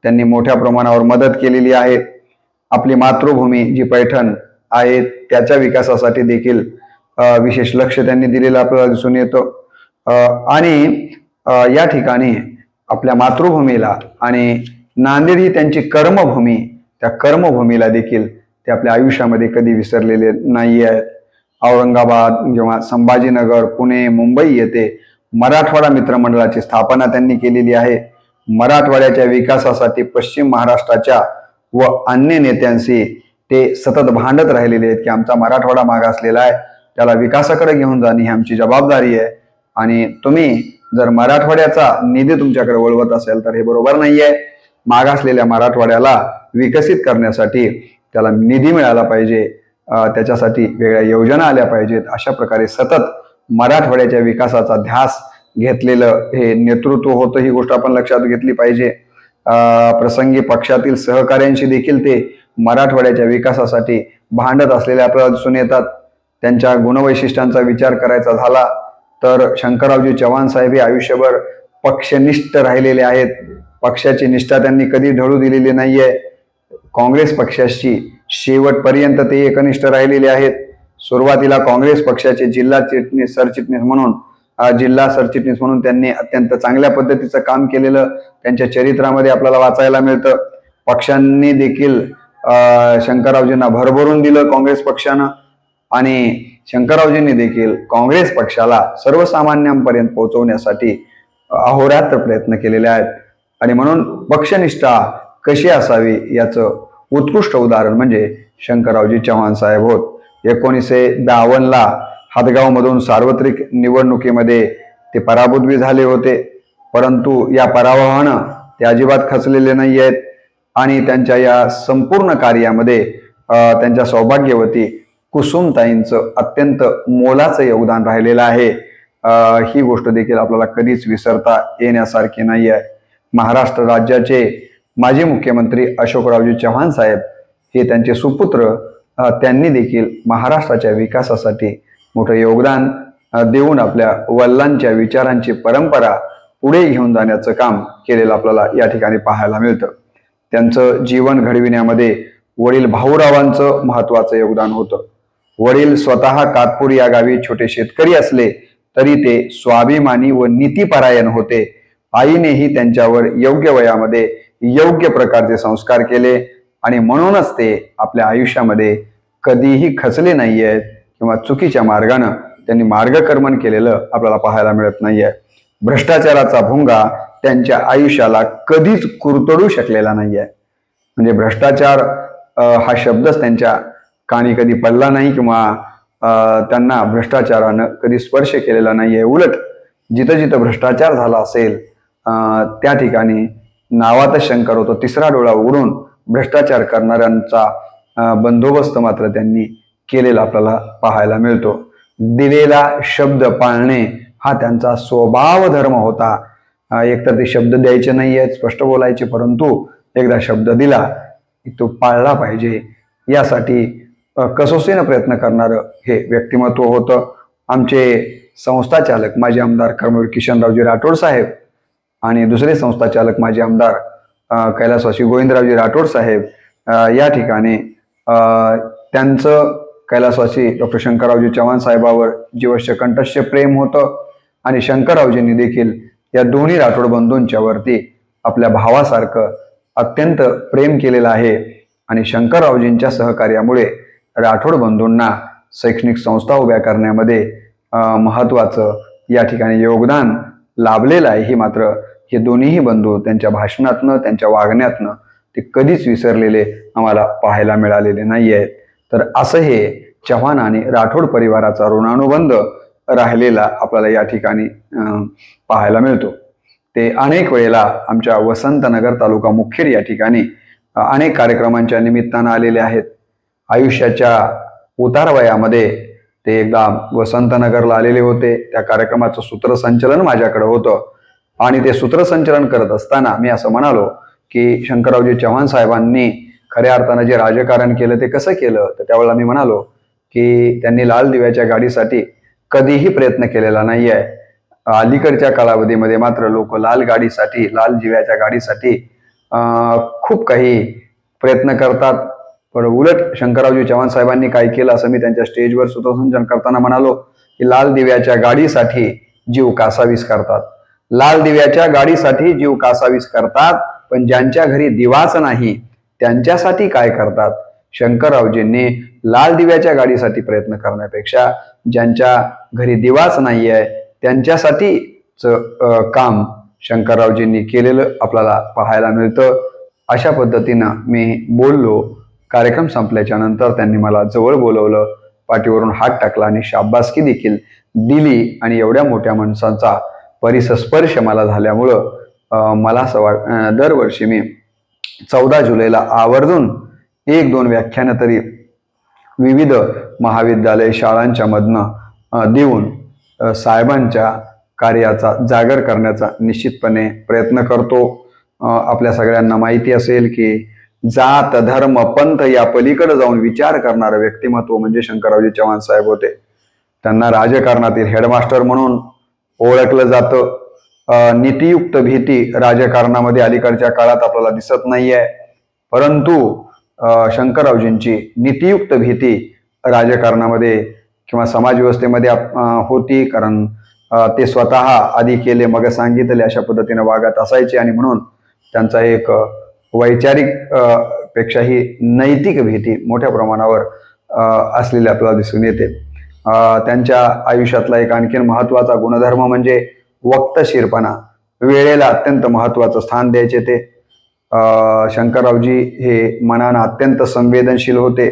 त्यांनी मोठ्या प्रमाणावर मदत केलेली आहे. आपली मातृभूमी जी पैठण आहे त्याच्या विकासासाठी देखील विशेष लक्ष त्यांनी दिलेलं आपल्याला दिसून येतं. आणि या ठिकाणी आपल्या मातृभूमीला आणि नांदेड ही त्यांची कर्मभूमी, त्या कर्मभूमीला देखील ते आपल्या आयुष्यामध्ये कधी विसरलेले नाही आहेत. औरंगाबाद किंवा संभाजीनगर, पुणे, मुंबई येथे मराठवाडा मित्रमंडळाची स्थापना त्यांनी केलेली आहे. मराठवाड्याच्या विकासासाठी पश्चिम महाराष्ट्राच्या व अन्य नेत्यांशी ते सतत भांडत राहिलेले आहेत की आमचा मराठवाडा मागासलेला आहे, त्याला विकासाकडे घेऊन जाणे ही आमची जबाबदारी आहे. आणि तुम्ही जर मराठवाड्याचा निधी तुमच्याकडे वळवत असेल तर हे बरोबर नाहीये. मागासलेल्या मराठवाड्याला विकसित करण्यासाठी त्याला निधी मिळाला पाहिजे, त्याच्यासाठी वेगळ्या योजना आल्या पाहिजेत. अशा प्रकारे सतत मराठवाड्याच्या विकासाचा ध्यास घेतलेलं हे नेतृत्व होतं. ही गोष्ट आपण लक्षात घेतली पाहिजे. प्रसंगी पक्षातील सहकाऱ्यांशी देखील ते मराठवाड्याच्या विकासासाठी भांडत असलेले आपल्याला दिसून येतात. त्यांच्या गुणवैशिष्ट्यांचा विचार करायचा झाला तर शंकररावजी चव्हाण साहेब हे आयुष्यभर पक्षनिष्ठ राहिलेले आहेत. पक्षाची निष्ठा त्यांनी कधी ढळू दिलेली नाहीये. काँग्रेस पक्षाशी शेवटपर्यंत ते एकनिष्ठ राहिलेले आहेत. सुरुवातीला काँग्रेस पक्षाचे जिल्हा सरचिटणीस म्हणून त्यांनी अत्यंत चांगल्या पद्धतीचं काम केलेलं त्यांच्या चरित्रामध्ये आपल्याला वाचायला मिळतं. पक्षांनी देखील शंकररावजींना भरभरून दिलं काँग्रेस पक्षानं आणि शंकररावजींनी देखील काँग्रेस पक्षाला सर्वसामान्यांपर्यंत पोहोचवण्यासाठी अहोरात्र प्रयत्न केलेले आहेत. आणि म्हणून पक्षनिष्ठा कशी असावी याचं उत्कृष्ट उदाहरण म्हणजे शंकररावजी चव्हाण साहेब होत. 1952ला हातगाव मधून सार्वत्रिक निवडणुकीमध्ये ते पराभूत झाले होते, परंतु या पराभवानं ते अजिबात खचलेले नाही आहेत आणि त्यांच्या या संपूर्ण कार्यामध्ये त्यांच्या सौभाग्यवती कुसुमताईंचं अत्यंत मोलाचं योगदान राहिलेलं आहे. ही गोष्ट देखील आपल्याला कधीच विसरता येण्यासारखी नाही आहे. महाराष्ट्र राज्याचे माजी मुख्यमंत्री अशोकरावजी चव्हाण साहेब हे त्यांचे सुपुत्र, त्यांनी देखील महाराष्ट्राच्या विकासासाठी मोठं योगदान देऊन आपल्या वडिलांच्या विचारांची परंपरा पुढे घेऊन जाण्याचं काम केलेलं आपल्याला या ठिकाणी पाहायला मिळतं. त्यांचं जीवन घडविण्यामध्ये वडील भाऊरावांचं महत्वाचं योगदान होतं. वडील स्वतः कातपूर या गावी छोटे शेतकरी असले तरी ते स्वाभिमानी व नीतिपरायण होते. आईनेही त्यांच्यावर योग्य वयामध्ये योग्य प्रकारचे संस्कार केले आणि म्हणूनच ते आपल्या आयुष्यामध्ये कधीही खचले नाही आहेत किंवा चुकीच्या मार्गानं त्यांनी मार्गक्रमण केलेलं आपल्याला पाहायला मिळत नाहीये. भ्रष्टाचाराचा भुंगा त्यांच्या आयुष्याला कधीच कुरतडू शकलेला नाहीये. म्हणजे भ्रष्टाचार हा शब्दच त्यांच्या कानी कधी पडला नाही किंवा त्यांना भ्रष्टाचारानं कधी स्पर्श केलेला नाहीये. उलट जिथं जिथं भ्रष्टाचार झाला असेल त्या ठिकाणी नावातच शंकर होतो, तिसरा डोळा उघडून भ्रष्टाचार करणाऱ्यांचा बंदोबस्त मात्र त्यांनी केलेला आपल्याला पाहायला मिळतो. दिलेला शब्द पाळणे हा त्यांचा स्वभाव धर्म होता. एकतर ते शब्द द्यायचे नाहीयेत, स्पष्ट बोलायचे, परंतु एकदा शब्द दिला तो पाळला पाहिजे यासाठी कसोशीनं प्रयत्न करणारं हे व्यक्तिमत्व होतं आमचे संस्था चालक माजी आमदार कर्मवीर किशनरावजी राठोड साहेब आणि दुसरे संस्था चालक माजी आमदार कैलासवासी गोविंदरावजी राठोड साहेब या ठिकाणी त्यांचं कैलासवासी डॉक्टर शंकररावजी चव्हाण साहेबावर जीवश्य कंठस्थ प्रेम होतं आणि शंकररावजींनी देखील या दोन्ही राठोड बंधूंच्या वरती आपल्या भावासारखं अत्यंत प्रेम केलेलं आहे आणि शंकररावजींच्या सहकार्यामुळे राठोड बंधूंना शैक्षणिक संस्था उभ्या करण्यामध्ये महत्त्वाचं या ठिकाणी योगदान लाभलेलं आहे. ही मात्र हे दोन्हीही बंधू त्यांच्या भाषणातनं त्यांच्या वागण्यातनं ते कधीच विसरलेले आम्हाला पाहायला मिळालेले नाही आहेत. तर असं हे चव्हाण आणि राठोड परिवाराचा ऋणानुबंध राहिलेला आपल्याला या ठिकाणी पाहायला मिळतो. ते अनेक वेळेला आमच्या वसंतनगर तालुका मुखेड या ठिकाणी अनेक कार्यक्रमांच्या निमित्तानं आलेले आहेत. आयुष्याच्या उतारवयामध्ये ते एकदा वसंतनगरला आलेले होते. त्या कार्यक्रमाचं सूत्रसंचलन माझ्याकडे होतं आणि ते सूत्रसंचलन करत असताना मी असं म्हणालो की शंकररावजी चव्हाण साहेबांनी खऱ्या अर्थानं जे राजकारण केलं ते कसं केलं. तर त्यावेळेला मी म्हणालो की त्यांनी लाल दिव्याच्या गाडीसाठी कधीही प्रयत्न केलेला नाही आहे. अलीकडच्या कालावधीमध्ये मात्र लोक लाल दिव्याच्या गाडीसाठी खूप काही प्रयत्न करतात. पण उलट शंकररावजी चव्हाण साहेबांनी काय केलं असं मी त्यांच्या स्टेजवर सूत्रसंचलन करताना म्हणालो की लाल दिव्याच्या गाडीसाठी जीव कासावीस करतात. लाल दिव्याच्या गाडीसाठी जीव कासावीस करतात पण ज्यांच्या घरी दिवाच नाही त्यांच्यासाठी काय करतात. शंकररावजींनी लाल दिव्याच्या गाडीसाठी प्रयत्न करण्यापेक्षा ज्यांच्या घरी दिवाच नाही आहे त्यांच्यासाठीच काम शंकररावजींनी केलेलं आपल्याला पाहायला मिळतं. अशा पद्धतीनं मी बोललो. कार्यक्रम संपल्याच्या नंतर त्यांनी मला जवळ बोलवलं, पाठीवरून हात टाकला आणि शाबासकी देखील दिली आणि एवढ्या मोठ्या माणसांचा परिसस्पर्श मला झाल्यामुळं मला असं दरवर्षी मी 14 जुलैला आवर्जून 1-2 व्याख्यानं तरी विविध महाविद्यालय शाळांच्या मधनं देऊन साहेबांच्या कार्याचा जागर करण्याचा निश्चितपणे प्रयत्न करतो. आपल्या सगळ्यांना माहिती असेल की जात धर्म पंथ या पलीकडे जाऊन विचार करणारं व्यक्तिमत्व म्हणजे शंकररावजी चव्हाण साहेब होते. त्यांना राजकारणातील हेडमास्टर म्हणून ओळखलं जातं. नीतियुक्त भीती राजकारणामध्ये अलीकडच्या काळात आपल्याला दिसत नाहीये, परंतु शंकररावजींची नीतियुक्त भीती राजकारणामध्ये किंवा समाजव्यवस्थेमध्ये होती. कारण ते स्वतः आधी केले मग सांगितले अशा पद्धतीने वागत असायचे आणि म्हणून त्यांचा एक वैचारिक पेक्षाही नैतिक भीती मोठ्या प्रमाणावर असलेली आपल्याला दिसून येते. त्यांच्या आयुष्यातला एक आणखीन महत्त्वाचा गुणधर्म म्हणजे वक्तशीरपणा. वेळेला अत्यंत महत्त्वाचं स्थान द्यायचे ते. शंकररावजी हे मनानं अत्यंत संवेदनशील होते.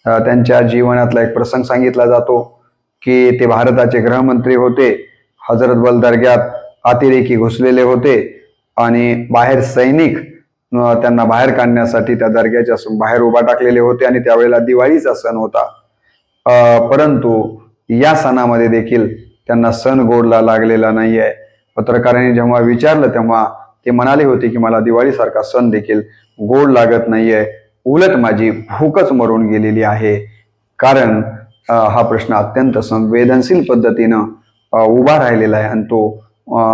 त्यांच्या जीवनातला एक प्रसंग सांगितला जातो की ते भारताचे गृहमंत्री होते. हजरत बल दर्ग्यात अतिरेकी घुसलेले होते आणि बाहेर सैनिक त्यांना बाहेर काढण्यासाठी त्या दर्ग्याच्या बाहेर उभा टाकलेले होते आणि त्यावेळेला दिवाळीचा सण होता. परंतु या सणामध्ये देखील त्यांना सण गोडला लागलेला नाही आहे. पत्रकारांनी जेव्हा विचारलं तेव्हा ते म्हणाले होते की मला दिवाळीसारखा सण देखील गोड लागत नाहीये, उलट माझी भूकच मरून गेलेली आहे. कारण हा प्रश्न अत्यंत संवेदनशील पद्धतीनं उभा राहिलेला आहे आणि तो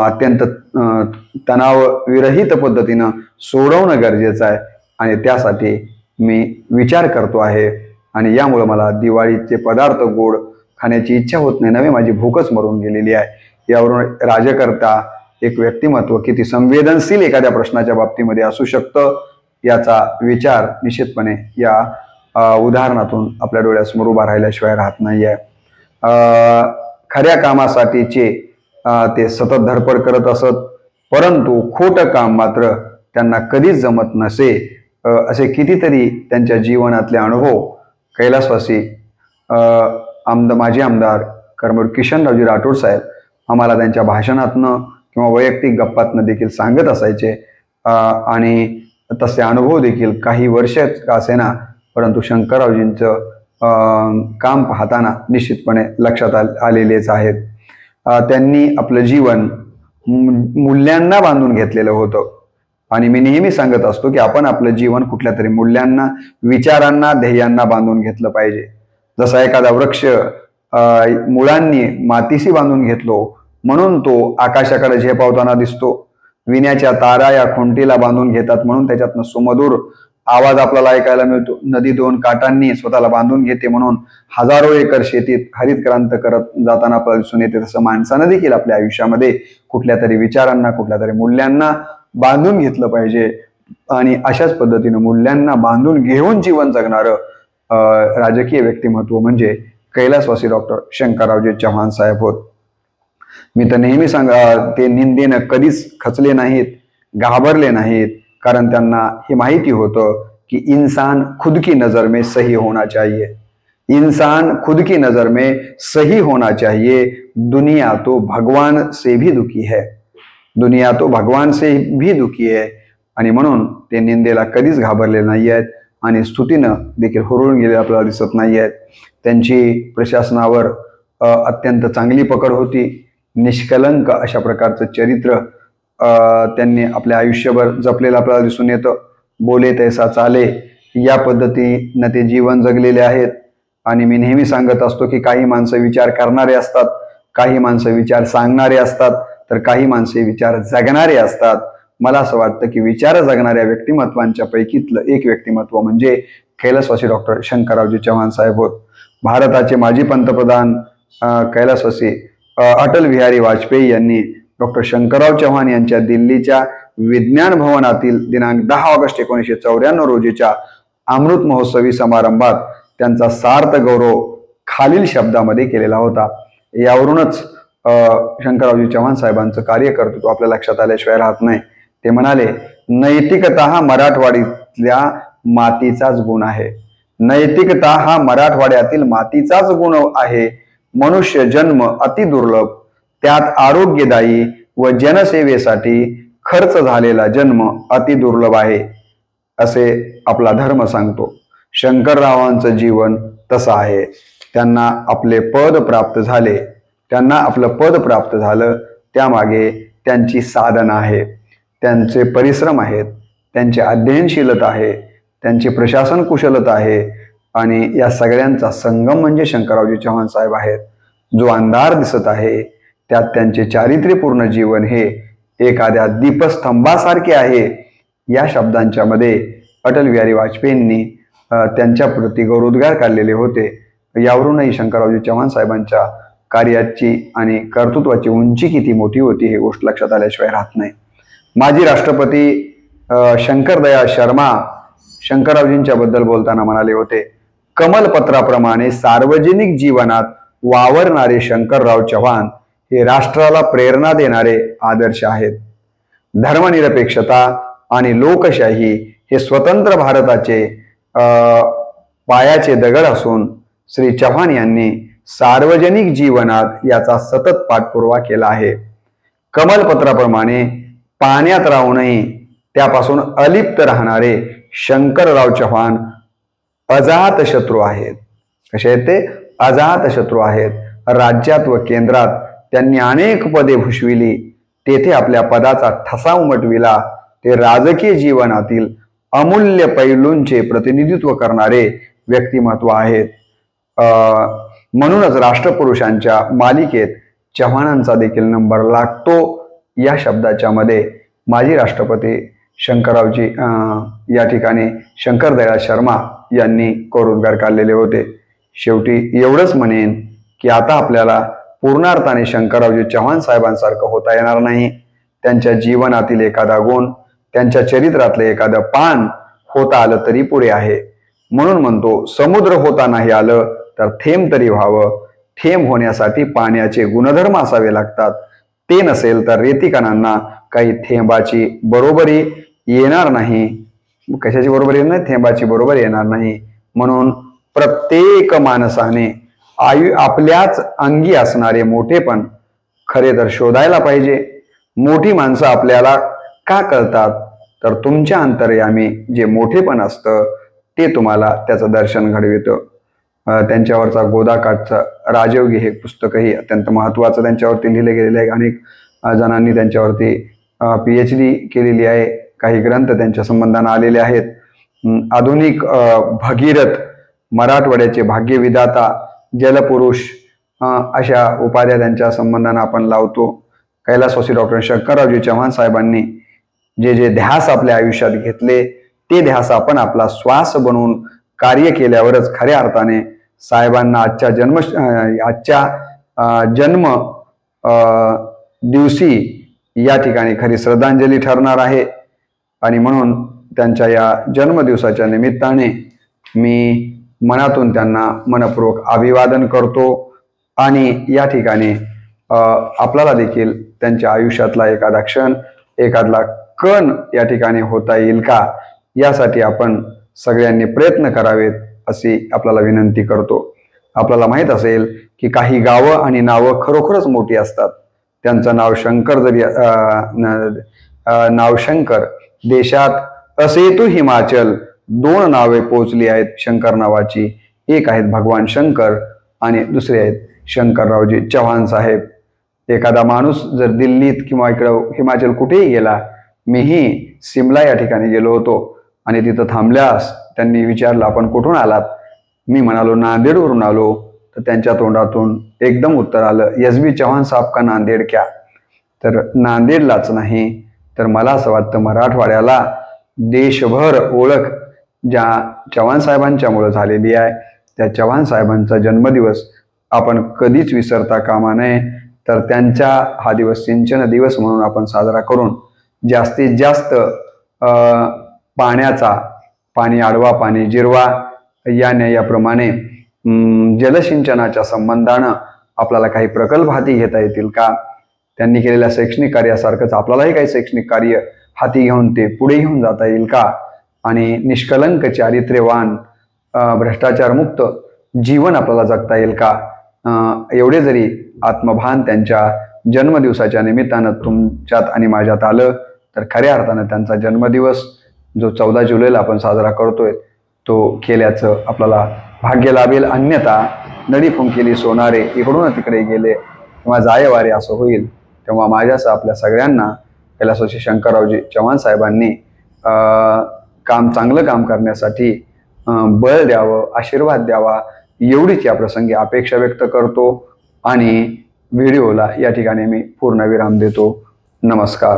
अत्यंत तणावविरहित पद्धतीनं सोडवणं गरजेचं आहे आणि त्यासाठी मी विचार करतो आहे. आणि यामुळे मला दिवाळीचे पदार्थ गोड खाण्याची इच्छा होत नाही, नव्हे माझी भूकच मरून गेलेली आहे. यावरून राजकर्ता एक व्यक्तिमत्व किती संवेदनशील एखाद्या प्रश्नाच्या बाबतीमध्ये असू शकतं याचा विचार निश्चितपणे या उदाहरणातून आपल्या डोळ्यासमोर उभा राहिल्याशिवाय राहत नाहीये. खऱ्या कामासाठीचे ते सतत धडपड करत असत, परंतु खोटं काम मात्र त्यांना कधीच जमत नसे. असे कितीतरी त्यांच्या जीवनातले अनुभव कैलासवासी माजी आमदार कर्मवीर किशनरावजी राठोड साहेब आम्हाला त्यांच्या भाषणातनं किंवा वैयक्तिक गप्पातनं देखील सांगत असायचे. आणि तसे अनुभव देखील काही वर्ष का असेना परंतु शंकररावजींचं काम पाहताना निश्चितपणे लक्षात आलेलेच आहेत. त्यांनी आपलं जीवन मूल्यांना बांधून घेतलेलं होतं. आणि मी नेहमी सांगत असतो की आपण आपलं जीवन कुठल्या तरी मूल्यांना, विचारांना, ध्येयांना बांधून घेतलं पाहिजे. जसा एखादा वृक्ष मुळांनी मातीशी बांधून घेतलो म्हणून तो आकाशाकडे झेपावताना दिसतो. विण्याच्या तारा या खुंटीला बांधून घेतात म्हणून त्याच्यातनं सुमधुर आवाज आपल्याला ऐकायला मिळतो. नदी दोन काठांनी स्वतःला बांधून घेते म्हणून हजारो एकर शेतीत हरित क्रांत करत जाताना आपल्याला दिसून येते. तसं माणसानं देखील आपल्या आयुष्यामध्ये कुठल्या तरी विचारांना, कुठल्या तरी मूल्यांना बांधून घेतलं पाहिजे आणि अशाच पद्धतीनं मूल्यांना बांधून घेऊन जीवन जगणारं राजकीय व्यक्तिमत्व म्हणजे कैलासवासी डॉक्टर शंकररावजी चव्हाण साहेब होत. मी तर नेहमी ते निंदेनं कधीच खचले नाहीत, घाबरले नाहीत, कारण त्यांना हे माहिती होतं की इंसान खुद की नजर में सही होना चाहिए. इंसान खुद की नजर में सही होना चाहिए. दुनिया तो भगवान से भी दुखी है. दुनिया तो भगवान से भी दुखी है. आणि म्हणून ते निंदेला कधीच घाबरले नाही आहेत आणि स्तुतीनं देखील हुरळून गेले आपल्याला दिसत नाही आहेत. त्यांची प्रशासनावर अत्यंत चांगली पकड होती. निष्कलंक अशा प्रकारचं चरित्र त्यांनी आपल्या आयुष्यभर जपलेलं आपल्याला दिसून येतं. बोले तैसा चाले या पद्धतीनं ते जीवन जगलेले आहेत. आणि मी नेहमी सांगत असतो की काही माणसं विचार करणारे असतात, काही माणसं विचार सांगणारे असतात, तर काही माणसे विचार जगणारे असतात. मला असं वाटतं की विचार जगणाऱ्या व्यक्तिमत्वांच्या पैकीतलं एक व्यक्तिमत्व म्हणजे कैलासवासी डॉक्टर शंकररावजी चव्हाण साहेब होत. भारताचे माजी पंतप्रधान कैलासवासी अटल बिहारी वाजपेयी यांनी डॉक्टर शंकरराव चव्हाण यांच्या दिल्लीच्या विज्ञान भवनातील दिनांक 10 ऑगस्ट 1994 रोजीच्या अमृत महोत्सवी समारंभात त्यांचा सार्थ गौरव खालील शब्दामध्ये केलेला होता. यावरूनच शंकररावजी चव्हाण साहेबांचं कार्यकर्तृत्व आपल्या लक्षात आल्याशिवाय राहत नाही. ते म्हणाले, नैतिकता हा मराठवाड्यातल्या मातीचाच गुण आहे. नैतिकता हा मराठवाड्यातील मातीचाच गुण आहे. मनुष्य जन्म अति दुर्लभ, त्यात आरोग्यदायी व जनसेवेसाठी खर्च झालेला जन्म अति दुर्लभ आहे असे आपला धर्म सांगतो. शंकररावांचं जीवन तसं आहे. त्यांना आपले पद प्राप्त झाले, त्यांना आपलं पद प्राप्त झालं, त्यामागे त्यांची साधना आहे, त्यांचे परिश्रम आहेत, त्यांची अध्ययनशीलता आहे, त्यांची प्रशासन कुशलता आहे आणि या सगळ्यांचा संगम म्हणजे शंकररावजी चव्हाण साहेब आहेत. जो अंधार दिसत आहे त्यात त्यांचे चारित्र्यपूर्ण जीवन हे एखाद्या दीपस्तंभासारखे आहे. या शब्दांच्या मध्ये अटल बिहारी वाजपेयींनी त्यांच्या प्रती गौरवोद्गार काढलेले होते. यावरूनही शंकररावजी चव्हाण साहेबांच्या कार्याची आणि कर्तृत्वाची उंची किती मोठी होती ही गोष्ट लक्षात आल्याशिवाय राहत नाही. माजी राष्ट्रपती शंकरदयाळ शर्मा शंकररावजींच्या बद्दल बोलताना म्हणाले होते, कमलपत्राप्रमाणे सार्वजनिक जीवनात वावरणारे शंकरराव चव्हाण हे राष्ट्राला प्रेरणा देणारे आदर्श आहेत. धर्मनिरपेक्षता आणि लोकशाही हे स्वतंत्र भारताचे पायाचे दगड असून श्री चव्हाण यांनी सार्वजनिक जीवनात याचा सतत पाठपुरावा केला आहे. कमलपत्राप्रमाणे पाण्यात राहूनही त्यापासून अलिप्त राहणारे शंकरराव चव्हाण अजात शत्रू आहेत. कसे आहेत ते? अजात शत्रू आहेत. राज्यात व केंद्रात त्यांनी अनेक पदे भूषविली, तेथे आपल्या पदाचा ठसा उमटविला. ते राजकीय जीवनातील अमूल्य पैलूंचे प्रतिनिधित्व करणारे व्यक्तिमत्व आहेत. म्हणूनच राष्ट्रपुरुषांच्या मालिकेत चव्हाणांचा देखील नंबर लागतो. या शब्दाच्या मध्ये माजी राष्ट्रपती शंकररावजी या ठिकाणी शंकरदयाळ शर्मा यांनी गौरवोद्गार काढलेले होते. शेवटी एवढंच म्हणेन की आता आपल्याला पूर्णार्थाने शंकररावजी चव्हाण साहेबांसारखं होता येणार नाही. त्यांच्या जीवनातील एखादा गुण, त्यांच्या चरित्रातलं एखादं पान होता आलं तरी पुरे आहे. म्हणून म्हणतो, समुद्र होता नाही आलं तर थेंब तरी व्हावं. थेंब होण्यासाठी पाण्याचे गुणधर्म असावे लागतात. ते नसेल तर रेतीकणांना काही थेंबाची बरोबरी येणार नाही. कशाची बरोबरी येणार नाही? थेंबाची बरोबरी येणार नाही. म्हणून प्रत्येक माणसाने आपल्याच अंगी असणारे मोठेपण खरे तर शोधायला पाहिजे. मोठी माणसं आपल्याला का कळतात? तर तुमच्या अंतर्यामी जे मोठेपण असतं ते तुम्हाला त्याचं दर्शन घडवितं. त्यांच्यावरचा गोदाकाठचं राजयोगी हे पुस्तकही अत्यंत महत्त्वाचं त्यांच्यावरती लिहिलं गेलेलं आहे. अनेक जणांनी त्यांच्यावरती PhD केलेली आहे. काही ग्रंथ त्यांच्या संबंधाने आलेले आहेत. आधुनिक भगीरथ, मराठवाड्याचे भाग्यविधाता, जलपुरुष अशा उपाध्या त्यांच्या संबंधाने आपण लावतो. कैलासवासी डॉक्टर शंकररावजी चव्हाण साहेबांनी जे जे ध्यास आपल्या आयुष्यात घेतले ते ध्यास आपण आपला श्वास बनवून कार्य केल्यावरच खऱ्या अर्थाने साहेबांना आजच्या जन्म दिवशी या ठिकाणी खरी श्रद्धांजली ठरणार आहे. आणि म्हणून त्यांच्या या जन्मदिवसाच्या निमित्ताने मी मनातून त्यांना मनपूर्वक अभिवादन करतो. आणि या ठिकाणी आपल्याला देखील त्यांच्या आयुष्यातला एखादा क्षण, एखादा कण या ठिकाणी होता येईल का, यासाठी आपण सगळ्यांनी प्रयत्न करावेत अशी आपल्याला विनंती करतो. आपल्याला माहीत असेल की काही गावं आणि नावं खरोखरच मोठी असतात. त्यांचं नाव शंकर जरी नाव शंकर, देशात असेतू हिमाचल 2 नावे पोचली आहेत शंकर नावाची. एक आहेत भगवान शंकर आणि दुसरे आहेत शंकररावजी चव्हाण साहेब. एखादा माणूस जर दिल्लीत किंवा इकडं हिमाचल कुठेही गेला, मीही सिमला या ठिकाणी गेलो होतो आणि तिथं थांबल्यास त्यांनी विचारलं आपण कुठून आलात. मी म्हणालो नांदेडवरून आलो. तर त्यांच्या तोंडातून एकदम उत्तर आलं, एस.बी. चव्हाण साहब का नांदेड क्या. तर नांदेडलाच नाही तर मला असं वाटतं मराठवाड्याला देशभर ओळख ज्या चव्हाण साहेबांच्यामुळे झालेली आहे, त्या चव्हाण साहेबांचा जन्मदिवस आपण कधीच विसरता कामा नये. तर त्यांचा हा दिवस सिंचन दिवस म्हणून आपण साजरा करून जास्तीत जास्त पाणी अडवा पाणी जिरवा या न्यायाप्रमाणे जलसिंचनाच्या संबंधानं आपल्याला काही प्रकल्प हाती घेता येतील का. त्यांनी केलेल्या शैक्षणिक कार्यासारखंच आपल्यालाही काही शैक्षणिक कार्य हाती घेऊन ते पुढे घेऊन जाता येईल का. आणि निष्कलंक चारित्र्यवान भ्रष्टाचारमुक्त जीवन आपल्याला जगता येईल का. एवढे जरी आत्मभान त्यांच्या जन्मदिवसाच्या निमित्तानं तुमच्यात आणि माझ्यात आलं तर खऱ्या अर्थानं त्यांचा जन्मदिवस जो 14 जुलैला आपण साजरा करतोय तो केल्याचं आपल्याला भाग्य लाभेल. अन्यथा नडी फुंकिली सोनारे इकडून तिकडे गेले किंवा जायवारे असं होईल. तेव्हा माझ्यासह आपल्या सगळ्यांना कैलासवासी शंकररावजी चव्हाण साहेबांनी चांगलं काम करण्यासाठी बळ द्यावं, आशीर्वाद द्यावा एवढीच या प्रसंगी अपेक्षा व्यक्त करतो. आणि व्हिडिओला या ठिकाणी मी पूर्णविराम देतो. नमस्कार.